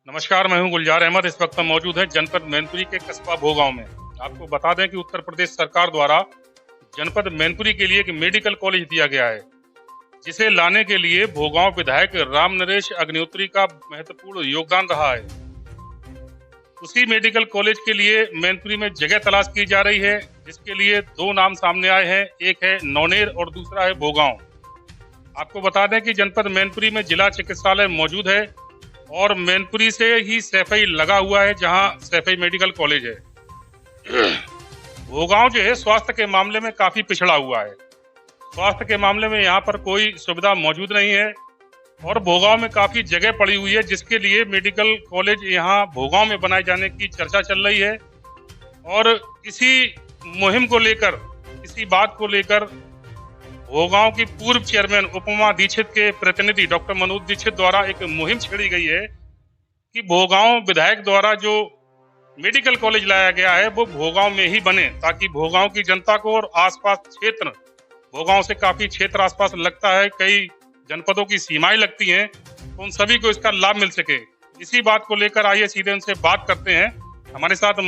नमस्कार, मैं हूं गुलजार अहमद। इस वक्त हम मौजूद हैं जनपद मैनपुरी के कस्बा भोगांव में। आपको बता दें कि उत्तर प्रदेश सरकार द्वारा जनपद मैनपुरी के लिए एक मेडिकल कॉलेज दिया गया है, जिसे लाने के लिए भोगांव विधायक राम नरेश अग्निहोत्री का महत्वपूर्ण योगदान रहा है। उसी मेडिकल कॉलेज के लिए मैनपुरी में जगह तलाश की जा रही है, जिसके लिए दो नाम सामने आए हैं। एक है नौनेर और दूसरा है भोगांव। आपको बता दें कि जनपद मैनपुरी में जिला चिकित्सालय मौजूद है और मैनपुरी से ही सैफई लगा हुआ है, जहां सैफई मेडिकल कॉलेज है। भोगांव जो है स्वास्थ्य के मामले में काफी पिछड़ा हुआ है। स्वास्थ्य के मामले में यहाँ पर कोई सुविधा मौजूद नहीं है और भोगांव में काफी जगह पड़ी हुई है, जिसके लिए मेडिकल कॉलेज यहाँ भोगांव में बनाए जाने की चर्चा चल रही है। और इसी मुहिम को लेकर, इसी बात को लेकर भोगांव की पूर्व चेयरमैन उपमा दीक्षित के प्रतिनिधि डॉक्टर मनोज दीक्षित द्वारा एक मुहिम छेड़ी गई है कि भोगांव विधायक द्वारा जो मेडिकल कॉलेज लाया गया है वो भोगांव में ही बने, ताकि भोगांव की जनता को और आसपास क्षेत्र, भोगांव से काफी क्षेत्र आसपास लगता है, कई जनपदों की सीमाएं लगती हैं, तो उन सभी को इसका लाभ मिल सके। इसी बात को लेकर आइए सीधे उनसे बात करते हैं। हमारे साथ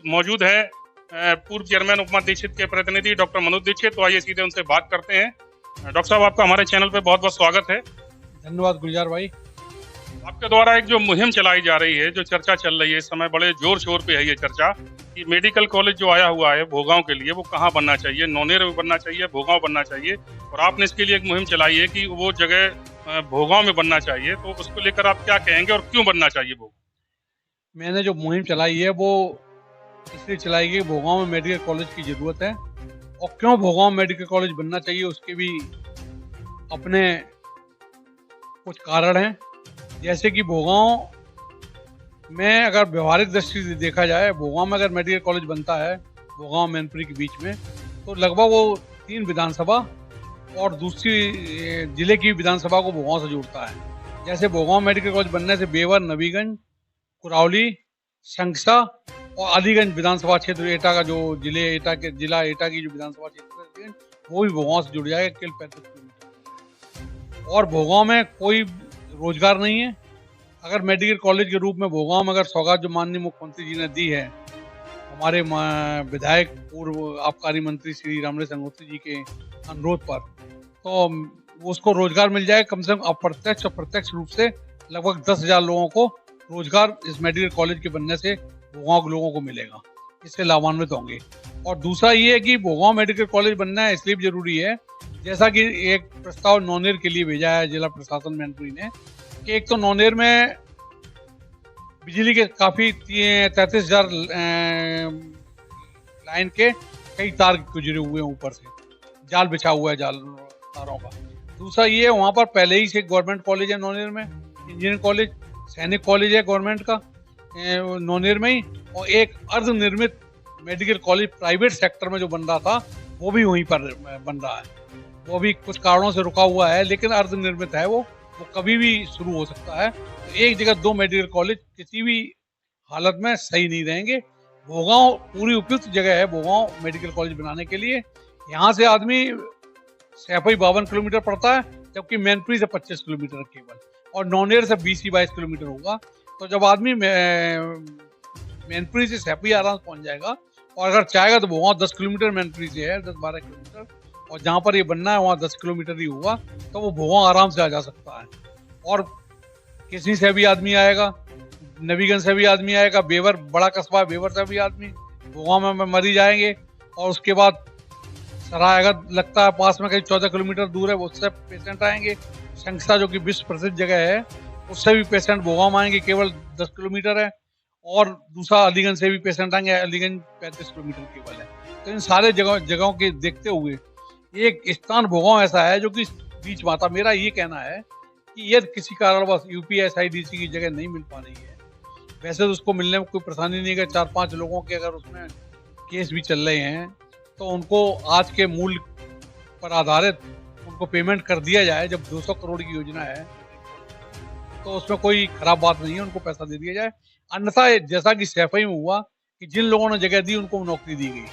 मौजूद है पूर्व चेयरमैन उपमा दीक्षित के प्रतिनिधि डॉक्टर मनोज दीक्षित। तो आइए सीधे उनसे बात करते हैं। डॉक्टर साहब, आपका हमारे चैनल पे बहुत बहुत स्वागत है। धन्यवाद गुलजार भाई। आपके द्वारा एक जो मुहिम चलाई जा रही है, जो चर्चा चल रही है इस समय, बड़े जोर शोर पे है ये चर्चा कि मेडिकल कॉलेज जो आया हुआ है भोगांव के लिए, वो कहाँ बनना चाहिए, नौनेर में बनना चाहिए, भोगांव बनना चाहिए, और आपने इसके लिए एक मुहिम चलाई है कि वो जगह भोगांव में बनना चाहिए। तो उसको लेकर आप क्या कहेंगे और क्यों बनना चाहिए भोगांव? मैंने जो मुहिम चलाई है वो इसलिए चलाई गई, भोगांव में मेडिकल कॉलेज की जरूरत है, और क्यों भोगांव मेडिकल कॉलेज बनना चाहिए उसके भी अपने कुछ कारण हैं। जैसे कि भोगांव में अगर व्यवहारिक दृष्टि से देखा जाए, भोगांव में अगर मेडिकल कॉलेज बनता है भोगांव मैनपुरी के बीच में, तो लगभग वो 3 विधानसभा और दूसरी जिले की विधानसभा को भोगांव से जोड़ता है। जैसे भोगांव मेडिकल कॉलेज बनने से बेवर, नबीगंज, कुरावली, शंखसा और अलीगंज विधानसभा क्षेत्र एटा का, जो जिला एटा की जो विधानसभा क्षेत्र है वो भी भोगांव से जुड़ जाएगा केवल 35 किलोमीटर। और भोगांव में कोई रोजगार नहीं है। अगर मेडिकल कॉलेज के रूप में भोगांव में अगर सौगात जो माननीय मुख्यमंत्री जी ने दी है हमारे विधायक पूर्व आबकारी मंत्री श्री राम नरेश अग्निहोत्री जी के अनुरोध पर, तो उसको रोजगार मिल जाए। कम से कम अप्रत्यक्ष और प्रत्यक्ष रूप से लगभग 10,000 लोगों को रोजगार इस मेडिकल कॉलेज के बनने से भोगांव के लोगों को मिलेगा, इससे लाभान्वित होंगे। और दूसरा ये है कि भोगांव मेडिकल कॉलेज बनना इसलिए भी जरूरी है, जैसा कि एक प्रस्ताव नौनेर के लिए भेजा है जिला प्रशासन मैनपुरी ने, कि एक तो नौनेर में बिजली के काफी 33,000 लाइन के कई तार गुजरे हुए हैं, ऊपर से जाल बिछा हुआ है तारों का। दूसरा ये वहाँ पर पहले ही से गवर्नमेंट कॉलेज है नौनेर में, इंजीनियरिंग कॉलेज, सैनिक कॉलेज है गवर्नमेंट का नौनेर में ही, और एक अर्धनिर्मित मेडिकल कॉलेज प्राइवेट सेक्टर में जो बन रहा था वो भी वहीं पर बन रहा है। वो भी कुछ कारणों से रुका हुआ है, लेकिन अर्धनिर्मित है वो कभी भी शुरू हो सकता है। तो एक जगह 2 मेडिकल कॉलेज किसी भी हालत में सही नहीं रहेंगे। भोगांव पूरी उपयुक्त जगह है भोगांव मेडिकल कॉलेज बनाने के लिए। यहाँ से आदमी सैफई 52 किलोमीटर पड़ता है, जबकि मैनपुरी से 25 किलोमीटर केवल, और नौनेर से 20-22 किलोमीटर होगा। तो जब आदमी मैनपुरी से सैफई आराम से पहुंच जाएगा, और अगर चाहेगा तो भोगांव 10 किलोमीटर मैनपुरी से है, 10-12 किलोमीटर, और जहाँ पर ये बनना है वहाँ 10 किलोमीटर ही होगा, तो वो भोगांव आराम से आ जा सकता है। और किसी से भी आदमी आएगा, नबीगंज से भी आदमी आएगा, बेवर बड़ा कस्बा बेवर से भी आदमी भोगांव में मरी जाएंगे, और उसके बाद सरायगढ़ लगता है पास में, कहीं 14 किलोमीटर दूर है, उससे पेशेंट आएंगे। शंखसा जो कि विश्व प्रसिद्ध जगह है, उससे भी पेशेंट भोगांव आएंगे, केवल 10 किलोमीटर है। और दूसरा अलीगंज से भी पेशेंट आएंगे, अलीगंज 35 किलोमीटर केवल है। तो इन सारे जगहों के देखते हुए एक स्थान भोगांव ऐसा है जो कि बीच माता। मेरा ये कहना है कि यदि किसी कारणवश UPSIDC की जगह नहीं मिल पा रही है, वैसे तो उसको मिलने में कोई परेशानी नहीं है, 4-5 लोगों के अगर उसमें केस भी चल रहे हैं तो उनको आज के मूल्य पर आधारित उनको पेमेंट कर दिया जाए। जब 200 करोड़ की योजना है तो उसमें कोई खराब बात नहीं है, उनको पैसा दे दिया जाए। अन्यथा जैसा कि सैफई में हुआ कि जिन लोगों ने जगह दी उनको नौकरी दी गई,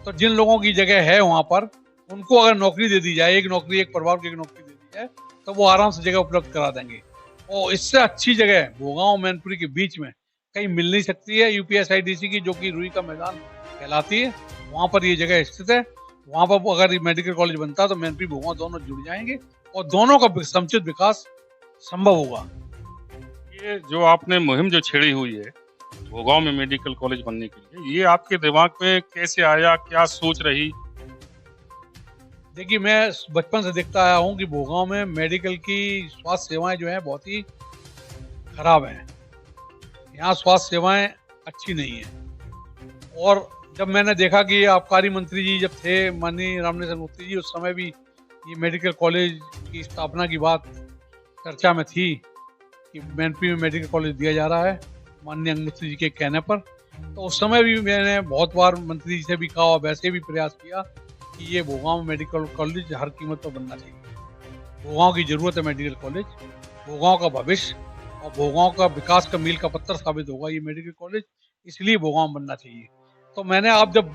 तो जिन लोगों की जगह है वहाँ पर उनको अगर नौकरी दे दी जाए, एक नौकरी एक परिवार को एक नौकरी दे दी जाए, तो वो आराम से जगह उपलब्ध करा देंगे। और इससे अच्छी जगह भोगांव मैनपुरी के बीच में कहीं मिल नहीं सकती है यूपीएसआईडीसी की, जो कि रुई का मैदान कहलाती है। वहां पर ये जगह स्थित है। वहां पर अगर ये मेडिकल कॉलेज बनता है तो मैनपुरी भोगांव दोनों जुड़ जाएंगे और दोनों का समुचित विकास संभव होगा। ये जो आपने मुहिम जो छेड़ी हुई है भोगांव में मेडिकल कॉलेज बनने के लिए, ये आपके दिमाग में कैसे आया, क्या सोच रही? देखिए, मैं बचपन से देखता आया हूँ कि भोगांव में मेडिकल की स्वास्थ्य सेवाएं जो हैं बहुत ही खराब हैं। यहाँ स्वास्थ्य सेवाएं अच्छी नहीं है। और जब मैंने देखा कि आबकारी मंत्री जी जब थे माननीय रामनिवास मूर्ति जी, उस समय भी ये मेडिकल कॉलेज की स्थापना की बात चर्चा में थी कि मैनपुरी में मेडिकल कॉलेज दिया जा रहा है माननीय अंगमूर्ति जी के कहने पर। तो उस समय भी मैंने बहुत बार मंत्री जी से भी कहा और वैसे भी प्रयास किया कि ये भोगांव में मेडिकल कॉलेज हर कीमत पर बनना चाहिए। भोगांव की जरूरत है मेडिकल कॉलेज, भोगांव का भविष्य और भोगांव का विकास का मील का पत्थर साबित होगा ये मेडिकल कॉलेज, इसलिए भोगांव बनना चाहिए। तो मैंने अब जब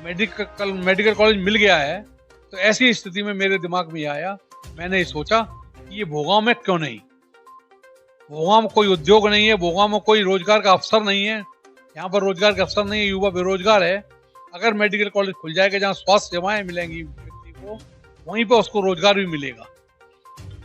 मेडिकल कॉलेज मिल गया है तो ऐसी स्थिति में मेरे दिमाग में आया, मैंने ये सोचा कि ये भोगांव में क्यों नहीं। भोगांव में कोई उद्योग नहीं है, भोगांव में कोई रोजगार का अवसर नहीं है, यहाँ पर रोजगार का अवसर नहीं है, युवा बेरोजगार है। अगर मेडिकल कॉलेज खुल जाएगा जहाँ स्वास्थ्य सेवाएं मिलेंगी व्यक्ति को, वहीं पर उसको रोजगार भी मिलेगा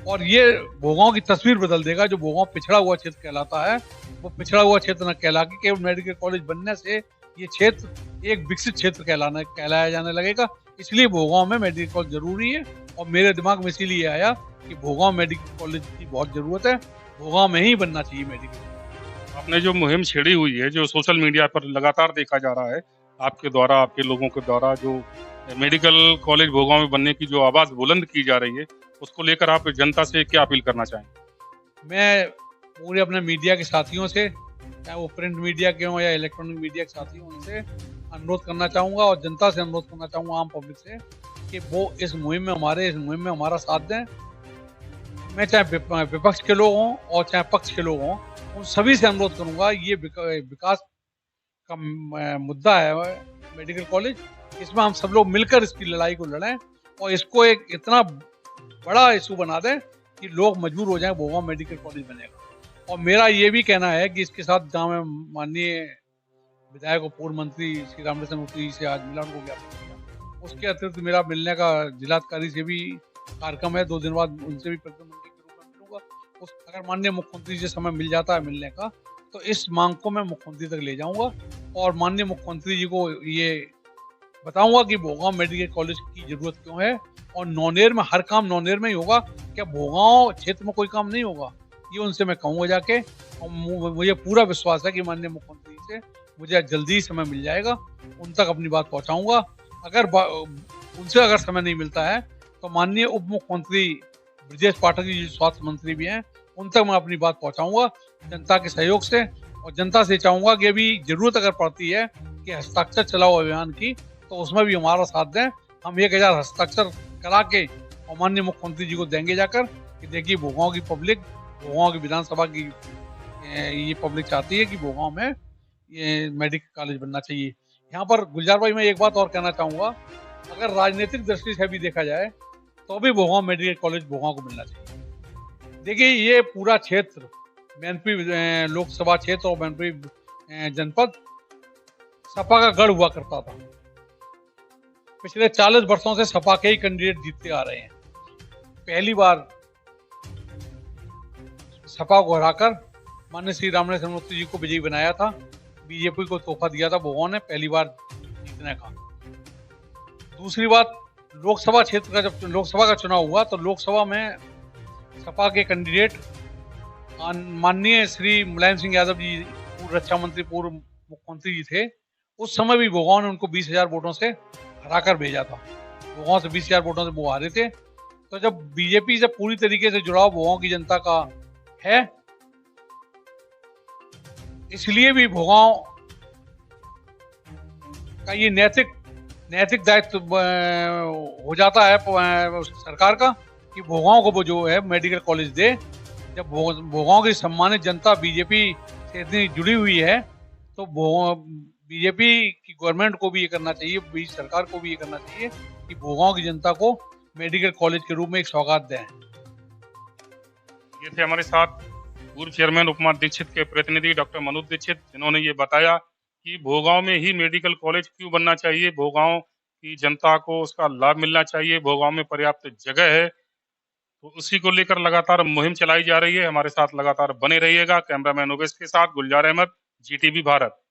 और ये भोगांव की तस्वीर बदल देगा। जो भोगांव पिछड़ा हुआ क्षेत्र कहलाता है वो पिछड़ा हुआ क्षेत्र न कहला के केवल मेडिकल कॉलेज बनने से ये क्षेत्र एक विकसित क्षेत्र कहलाया जाने लगेगा। इसलिए भोगांव में मेडिकल कॉलेज जरूरी है और मेरे दिमाग में इसीलिए आया कि भोगांव मेडिकल कॉलेज की बहुत जरूरत है, भोगांव में ही बनना चाहिए मेडिकल। आपने जो मुहिम छेड़ी हुई है, जो सोशल मीडिया पर लगातार देखा जा रहा है आपके द्वारा, आपके लोगों के द्वारा, जो मेडिकल कॉलेज भोगांव में बनने की जो आवाज बुलंद की जा रही है, उसको लेकर आप जनता से क्या अपील करना चाहेंगे? मैं पूरे अपने मीडिया के साथियों से, चाहे वो प्रिंट मीडिया के हों या इलेक्ट्रॉनिक मीडिया के साथी हों, उनसे अनुरोध करना चाहूँगा और जनता से अनुरोध करना चाहूँगा, आम पब्लिक से, कि वो इस मुहिम में हमारा साथ दें। मैं चाहे विपक्ष के लोग हों और चाहे पक्ष के लोग हों, उन सभी से अनुरोध करूँगा, ये विकास का मुद्दा है मेडिकल कॉलेज, इसमें हम सब लोग मिलकर इसकी लड़ाई को लड़ें और इसको एक इतना बड़ा इशू बना दें कि लोग मजबूर हो जाएं भोगांव मेडिकल कॉलेज बनेगा। और मेरा ये भी कहना है कि इसके साथ जहाँ मैं माननीय विधायक और पूर्व मंत्री श्री रामनिवास मूर्ति जी से आज मिला, उनको ज्ञापन किया। उसके अतिरिक्त मेरा मिलने का जिलाधिकारी से भी कार्यक्रम है, 2 दिन बाद उनसे भी प्रतिनिधि के रूप में मिलूंगा। अगर माननीय मुख्यमंत्री से समय मिल जाता है मिलने का, तो इस मांग को मैं मुख्यमंत्री तक ले जाऊंगा और माननीय मुख्यमंत्री जी को ये बताऊंगा कि भोगांव मेडिकल कॉलेज की जरूरत क्यों है और नौनेर में हर काम नौनेर में ही होगा, क्या भोगांव क्षेत्र में कोई काम नहीं होगा, ये उनसे मैं कहूँगा जाके। और मुझे पूरा विश्वास है कि माननीय मुख्यमंत्री से मुझे जल्दी ही समय मिल जाएगा, उन तक अपनी बात पहुँचाऊंगा। उनसे अगर समय नहीं मिलता है तो माननीय उप मुख्यमंत्री ब्रजेश पाठक जी जो स्वास्थ्य मंत्री भी हैं, उन तक मैं अपनी बात पहुंचाऊंगा जनता के सहयोग से। और जनता से चाहूंगा कि अभी जरूरत अगर पड़ती है कि हस्ताक्षर चलाओ अभियान की, तो उसमें भी हमारा साथ दें। हम 1000 हस्ताक्षर करा के और माननीय मुख्यमंत्री जी को देंगे जाकर कि देखिए भोगांव की पब्लिक, भोगांव की विधानसभा की ये पब्लिक चाहती है कि भोगांव में ये मेडिकल कॉलेज बनना चाहिए। यहाँ पर गुलजार भाई मैं एक बात और कहना चाहूँगा, अगर राजनीतिक दृष्टि से भी देखा जाए तो भी भोगांव मेडिकल कॉलेज भोगांव को मिलना चाहिए। देखिए, ये पूरा क्षेत्र मैनपुरी लोकसभा क्षेत्र और मैनपुरी जनपद सपा का गढ़ हुआ करता था। पिछले 40 वर्षों से सपा के ही कैंडिडेट जीतते आ रहे हैं। पहली बार सपा को हराकर माननीय श्री रामनिवास मूर्ति जी को विजयी बनाया था, बीजेपी को तोहफा दिया था भोगांव ने पहली बार जीतने का। दूसरी बात, लोकसभा क्षेत्र का जब लोकसभा का चुनाव हुआ तो लोकसभा में सपा के कैंडिडेट माननीय श्री मुलायम सिंह यादव जी पूर्व रक्षा मंत्री, पूर्व मुख्यमंत्री जी थे। उस समय भी भोगांव ने उनको 20,000 वोटों से हराकर भेजा था। भोगांव से 20,000 वोटों से वो हारे थे। तो जब बीजेपी से पूरी तरीके से जुड़ाव भोगांव की जनता का है, इसलिए भी भोगांव का ये नैतिक दायित्व हो जाता है सरकार का कि भोगांव को वो जो है मेडिकल कॉलेज दे। जब भोगांव की सम्मानित जनता बीजेपी से इतनी जुड़ी हुई है तो बीजेपी की गवर्नमेंट को भी ये करना चाहिए, बीजेपी सरकार को भी ये करना चाहिए कि भोगांव की जनता को मेडिकल कॉलेज के रूप में एक सौगात दें। ये थे हमारे साथ पूर्व चेयरमैन उपमा दीक्षित के प्रतिनिधि डॉक्टर मनोज दीक्षित, जिन्होंने ये बताया कि भोगांव में ही मेडिकल कॉलेज क्यों बनना चाहिए, भोगांव की जनता को उसका लाभ मिलना चाहिए, भोगांव में पर्याप्त जगह है। तो उसी को लेकर लगातार मुहिम चलाई जा रही है। हमारे साथ लगातार बने रहिएगा। कैमरामैन उवैस के साथ गुलजार अहमद, जीटीवी भारत।